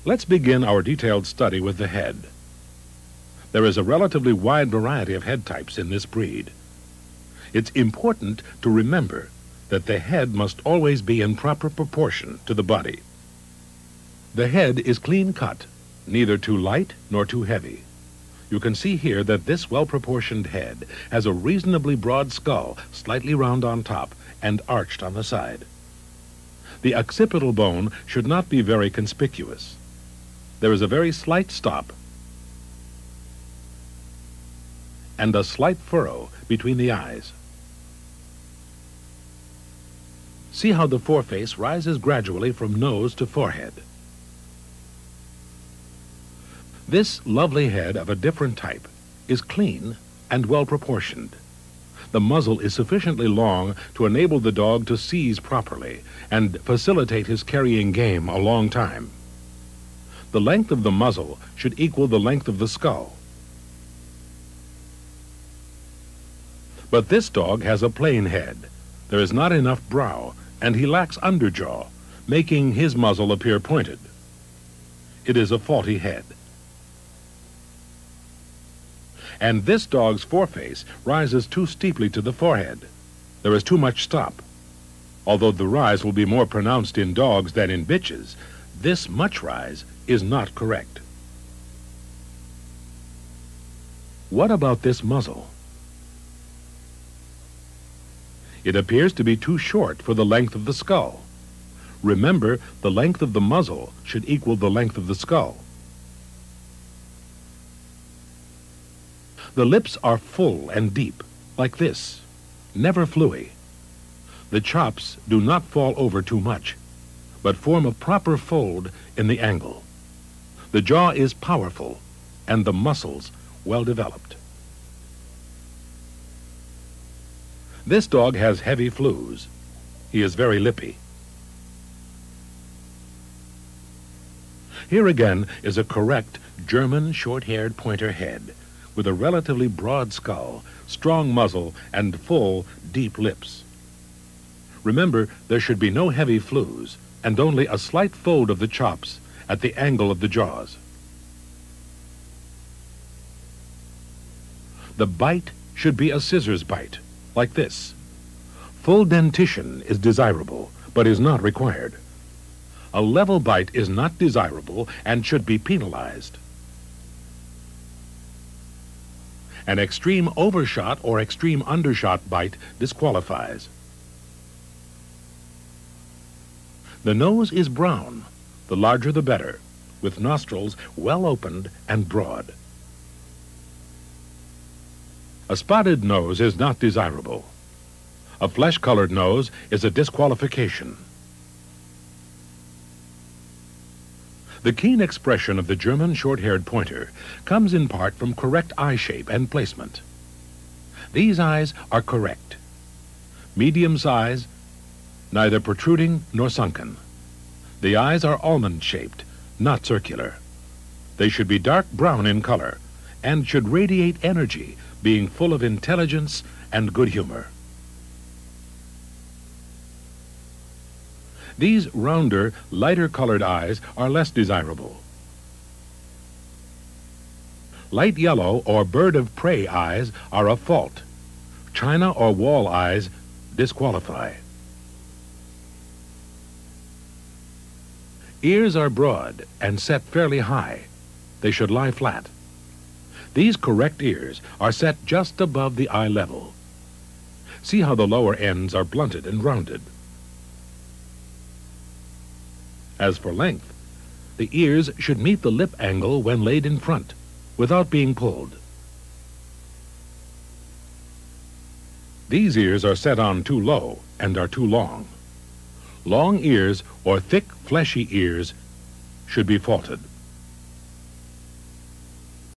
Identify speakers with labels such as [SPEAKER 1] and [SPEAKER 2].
[SPEAKER 1] Let's begin our detailed study with the head. There is a relatively wide variety of head types in this breed. It's important to remember that the head must always be in proper proportion to the body. The head is clean cut, neither too light nor too heavy. You can see here that this well-proportioned head has a reasonably broad skull, slightly round on top and arched on the side. The occipital bone should not be very conspicuous. There is a very slight stop and a slight furrow between the eyes. See how the foreface rises gradually from nose to forehead. This lovely head of a different type is clean and well proportioned. The muzzle is sufficiently long to enable the dog to seize properly and facilitate his carrying game a long time. The length of the muzzle should equal the length of the skull. But this dog has a plain head. There is not enough brow, and he lacks underjaw, making his muzzle appear pointed. It is a faulty head. And this dog's foreface rises too steeply to the forehead. There is too much stop. Although the rise will be more pronounced in dogs than in bitches, this much rise is not correct. What about this muzzle? It appears to be too short for the length of the skull. Remember, the length of the muzzle should equal the length of the skull. The lips are full and deep, like this, never fluey. The chops do not fall over too much, but form a proper fold in the angle. The jaw is powerful, and the muscles well developed. This dog has heavy flews. He is very lippy. Here again is a correct German short-haired pointer head, with a relatively broad skull, strong muzzle, and full, deep lips. Remember, there should be no heavy flews, and only a slight fold of the chops at the angle of the jaws. The bite should be a scissors bite, like this. Full dentition is desirable, but is not required. A level bite is not desirable and should be penalized. An extreme overshot or extreme undershot bite disqualifies. The nose is brown, the larger the better, with nostrils well opened and broad. A spotted nose is not desirable. A flesh-colored nose is a disqualification. The keen expression of the German short-haired pointer comes in part from correct eye shape and placement. These eyes are correct. Medium size, neither protruding nor sunken. The eyes are almond-shaped, not circular. They should be dark brown in color and should radiate energy, being full of intelligence and good humor. These rounder, lighter-colored eyes are less desirable. Light yellow or bird of prey eyes are a fault. China or wall eyes disqualify. Ears are broad and set fairly high. They should lie flat. These correct ears are set just above the eye level. See how the lower ends are blunted and rounded. As for length, the ears should meet the lip angle when laid in front, without being pulled. These ears are set on too low and are too long. Long ears or thick, fleshy ears should be faulted.